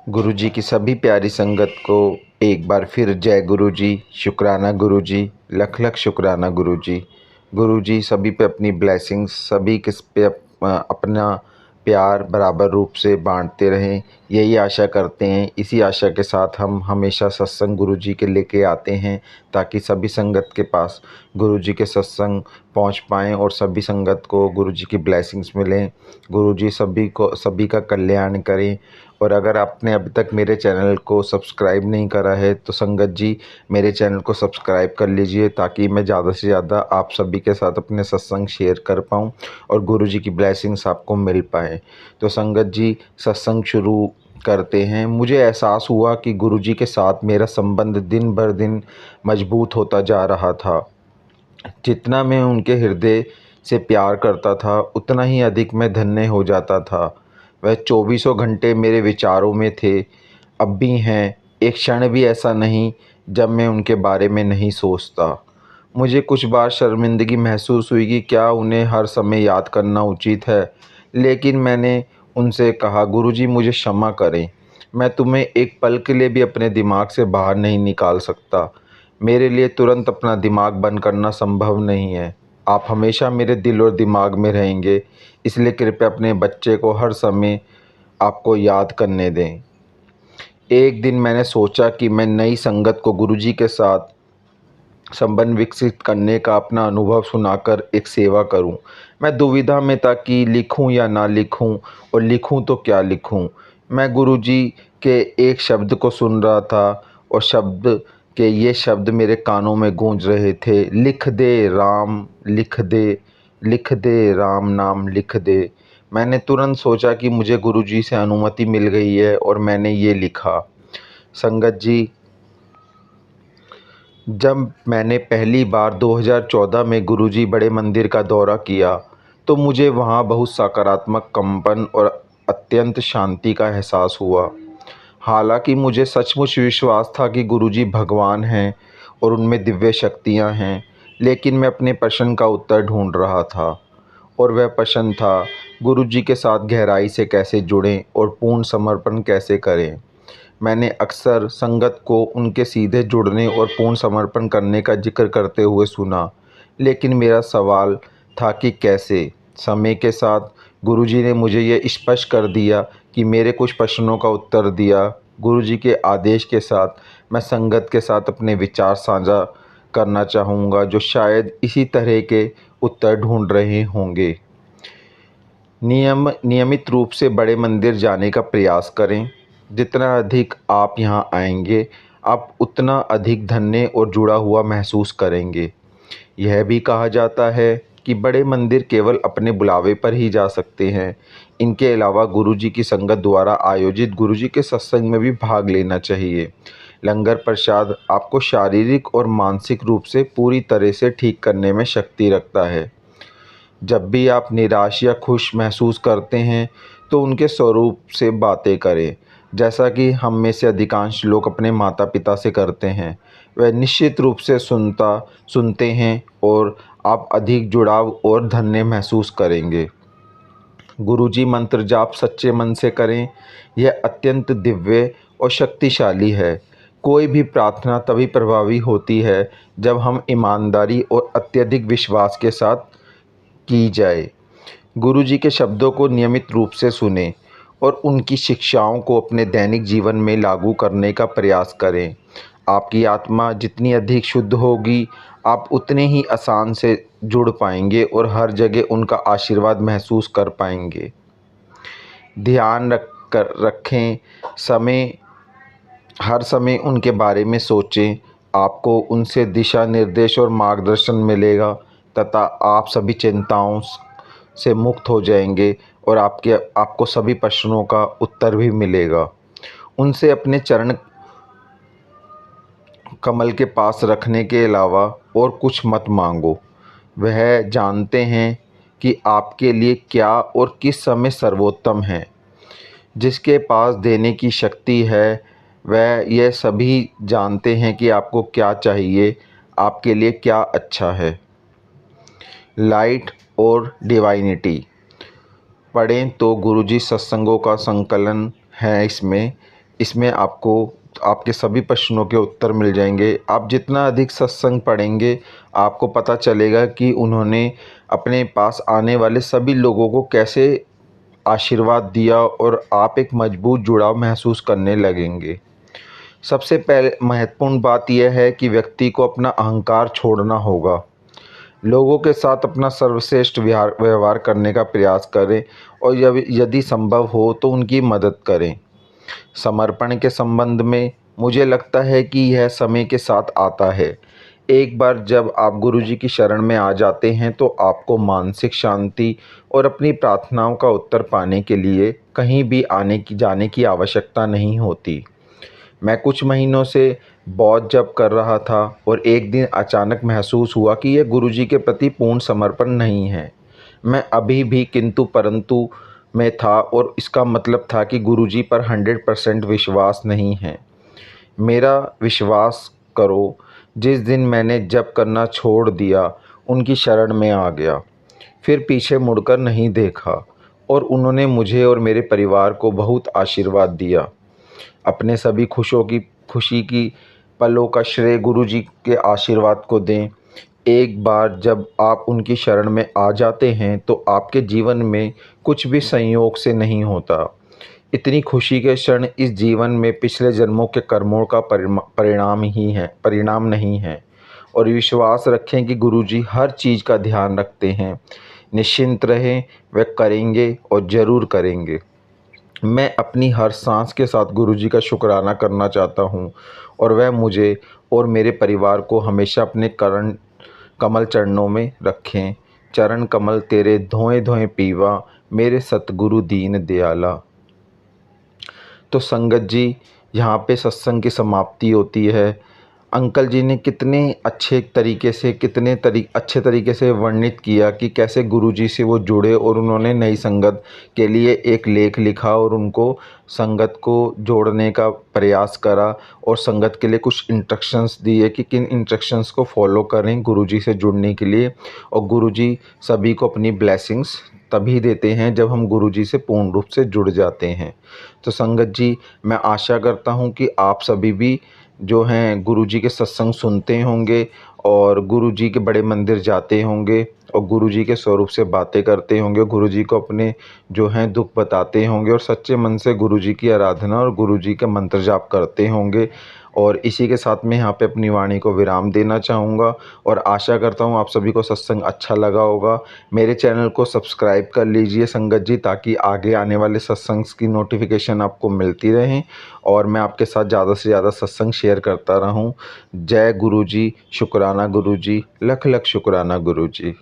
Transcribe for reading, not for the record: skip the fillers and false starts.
गुरुजी की सभी प्यारी संगत को एक बार फिर जय गुरुजी, शुक्राना गुरुजी, लख लख शुक्राना गुरुजी। गुरुजी सभी पे अपनी ब्लेसिंग्स, सभी किस पे अपना प्यार बराबर रूप से बांटते रहें, यही आशा करते हैं। इसी आशा के साथ हम हमेशा सत्संग गुरुजी के लेके आते हैं, ताकि सभी संगत के पास गुरुजी के सत्संग पहुंच पाएँ और सभी संगत को गुरुजी की ब्लेसिंग्स मिलें। गुरुजी सभी का कल्याण करें। और अगर आपने अभी तक मेरे चैनल को सब्सक्राइब नहीं करा है तो संगत जी मेरे चैनल को सब्सक्राइब कर लीजिए, ताकि मैं ज़्यादा से ज़्यादा आप सभी के साथ अपने सत्संग शेयर कर पाऊँ और गुरुजी की ब्लेसिंग्स आपको मिल पाए। तो संगत जी सत्संग शुरू करते हैं। मुझे एहसास हुआ कि गुरुजी के साथ मेरा संबंध दिन भर दिन मजबूत होता जा रहा था। जितना मैं उनके हृदय से प्यार करता था, उतना ही अधिक मैं धन्य हो जाता था। वह चौबीसों घंटे मेरे विचारों में थे, अब भी हैं। एक क्षण भी ऐसा नहीं जब मैं उनके बारे में नहीं सोचता। मुझे कुछ बार शर्मिंदगी महसूस हुई कि क्या उन्हें हर समय याद करना उचित है, लेकिन मैंने उनसे कहा, गुरुजी मुझे क्षमा करें, मैं तुम्हें एक पल के लिए भी अपने दिमाग से बाहर नहीं निकाल सकता। मेरे लिए तुरंत अपना दिमाग बंद करना संभव नहीं है। आप हमेशा मेरे दिल और दिमाग में रहेंगे, इसलिए कृपया अपने बच्चे को हर समय आपको याद करने दें। एक दिन मैंने सोचा कि मैं नई संगत को गुरुजी के साथ संबंध विकसित करने का अपना अनुभव सुनाकर एक सेवा करूं। मैं दुविधा में था कि लिखूं या ना लिखूं, और लिखूं तो क्या लिखूं। मैं गुरुजी के एक शब्द को सुन रहा था, और ये शब्द मेरे कानों में गूंज रहे थे, लिख दे राम, लिख दे, लिख दे राम नाम लिख दे। मैंने तुरंत सोचा कि मुझे गुरुजी से अनुमति मिल गई है, और मैंने ये लिखा। संगत जी, जब मैंने पहली बार 2014 में गुरुजी बड़े मंदिर का दौरा किया, तो मुझे वहाँ बहुत सकारात्मक कंपन और अत्यंत शांति का एहसास हुआ। हालांकि मुझे सचमुच विश्वास था कि गुरुजी भगवान हैं और उनमें दिव्य शक्तियाँ हैं, लेकिन मैं अपने प्रश्न का उत्तर ढूंढ रहा था। और वह प्रश्न था, गुरुजी के साथ गहराई से कैसे जुड़ें और पूर्ण समर्पण कैसे करें। मैंने अक्सर संगत को उनके सीधे जुड़ने और पूर्ण समर्पण करने का जिक्र करते हुए सुना, लेकिन मेरा सवाल था कि कैसे। समय के साथ गुरुजी ने मुझे ये स्पष्ट कर दिया कि मेरे कुछ प्रश्नों का उत्तर दिया। गुरुजी के आदेश के साथ मैं संगत के साथ अपने विचार साझा करना चाहूँगा, जो शायद इसी तरह के उत्तर ढूंढ रहे होंगे। नियमित रूप से बड़े मंदिर जाने का प्रयास करें। जितना अधिक आप यहाँ आएंगे, आप उतना अधिक धन्य और जुड़ा हुआ महसूस करेंगे। यह भी कहा जाता है कि बड़े मंदिर केवल अपने बुलावे पर ही जा सकते हैं। इनके अलावा गुरुजी की संगत द्वारा आयोजित गुरुजी के सत्संग में भी भाग लेना चाहिए। लंगर प्रसाद आपको शारीरिक और मानसिक रूप से पूरी तरह से ठीक करने में शक्ति रखता है। जब भी आप निराश या खुश महसूस करते हैं, तो उनके स्वरूप से बातें करें, जैसा कि हम में से अधिकांश लोग अपने माता पिता से करते हैं। वह निश्चित रूप से सुनते हैं, और आप अधिक जुड़ाव और धन्य महसूस करेंगे। गुरुजी मंत्र जाप सच्चे मन से करें, यह अत्यंत दिव्य और शक्तिशाली है। कोई भी प्रार्थना तभी प्रभावी होती है जब हम ईमानदारी और अत्यधिक विश्वास के साथ की जाए। गुरुजी के शब्दों को नियमित रूप से सुनें और उनकी शिक्षाओं को अपने दैनिक जीवन में लागू करने का प्रयास करें। आपकी आत्मा जितनी अधिक शुद्ध होगी, आप उतने ही आसान से जुड़ पाएंगे और हर जगह उनका आशीर्वाद महसूस कर पाएंगे। ध्यान रखें, हर समय उनके बारे में सोचें। आपको उनसे दिशा निर्देश और मार्गदर्शन मिलेगा, तथा आप सभी चिंताओं से मुक्त हो जाएंगे, और आपको सभी प्रश्नों का उत्तर भी मिलेगा। उनसे अपने चरण कमल के पास रखने के अलावा और कुछ मत मांगो। वह जानते हैं कि आपके लिए क्या और किस समय सर्वोत्तम है। जिसके पास देने की शक्ति है, वह यह सभी जानते हैं कि आपको क्या चाहिए, आपके लिए क्या अच्छा है। लाइट और डिवाइनिटी पढ़ें तो गुरुजी सत्संगों का संकलन है इसमें। इसमें आपको आपके सभी प्रश्नों के उत्तर मिल जाएंगे। आप जितना अधिक सत्संग पढ़ेंगे, आपको पता चलेगा कि उन्होंने अपने पास आने वाले सभी लोगों को कैसे आशीर्वाद दिया और आप एक मजबूत जुड़ाव महसूस करने लगेंगे। सबसे पहले महत्वपूर्ण बात यह है कि व्यक्ति को अपना अहंकार छोड़ना होगा। लोगों के साथ अपना सर्वश्रेष्ठ व्यवहार करने का प्रयास करें और यदि संभव हो तो उनकी मदद करें। समर्पण के संबंध में मुझे लगता है कि यह समय के साथ आता है। एक बार जब आप गुरुजी की शरण में आ जाते हैं तो आपको मानसिक शांति और अपनी प्रार्थनाओं का उत्तर पाने के लिए कहीं भी जाने की आवश्यकता नहीं होती। मैं कुछ महीनों से बौद्ध जप कर रहा था और एक दिन अचानक महसूस हुआ कि यह गुरुजी के प्रति पूर्ण समर्पण नहीं है। मैं अभी भी किंतु परंतु में था और इसका मतलब था कि गुरुजी पर 100% विश्वास नहीं है। मेरा विश्वास करो, जिस दिन मैंने जप करना छोड़ दिया, उनकी शरण में आ गया, फिर पीछे मुड़कर नहीं देखा और उन्होंने मुझे और मेरे परिवार को बहुत आशीर्वाद दिया। अपने सभी खुशी की पलों का श्रेय गुरुजी के आशीर्वाद को दें। एक बार जब आप उनकी शरण में आ जाते हैं तो आपके जीवन में कुछ भी संयोग से नहीं होता। इतनी खुशी के क्षण इस जीवन में पिछले जन्मों के कर्मों का परिणाम नहीं है। और विश्वास रखें कि गुरुजी हर चीज़ का ध्यान रखते हैं। निश्चिंत रहें, वे करेंगे और ज़रूर करेंगे। मैं अपनी हर सांस के साथ गुरुजी का शुक्राना करना चाहता हूँ और वह मुझे और मेरे परिवार को हमेशा अपने कमल चरणों में रखें। चरण कमल तेरे धोए धोए पीवा, मेरे सतगुरु दीन दयाला। तो संगत जी, यहाँ पे सत्संग की समाप्ति होती है। अंकल जी ने कितने अच्छे तरीके से वर्णित किया कि कैसे गुरुजी से वो जुड़े और उन्होंने नई संगत के लिए एक लेख लिखा और उनको संगत को जोड़ने का प्रयास करा और संगत के लिए कुछ इंस्ट्रक्शंस दिए कि किन इंस्ट्रक्शंस को फॉलो करें गुरुजी से जुड़ने के लिए। और गुरुजी सभी को अपनी ब्लेसिंग्स तभी देते हैं जब हम गुरुजी से पूर्ण रूप से जुड़ जाते हैं। तो संगत जी, मैं आशा करता हूँ कि आप सभी भी जो हैं गुरुजी के सत्संग सुनते होंगे और गुरुजी के बड़े मंदिर जाते होंगे और गुरुजी के स्वरूप से बातें करते होंगे, गुरुजी को अपने जो हैं दुख बताते होंगे और सच्चे मन से गुरुजी की आराधना और गुरुजी का मंत्र जाप करते होंगे। और इसी के साथ मैं यहाँ पे अपनी वाणी को विराम देना चाहूँगा और आशा करता हूँ आप सभी को सत्संग अच्छा लगा होगा। मेरे चैनल को सब्सक्राइब कर लीजिए संगत जी, ताकि आगे आने वाले सत्संग की नोटिफिकेशन आपको मिलती रहें और मैं आपके साथ ज़्यादा से ज़्यादा सत्संग शेयर करता रहूँ। जय गुरु जी, शुक्राना गुरु जी, लख लख शुक्राना गुरु जी।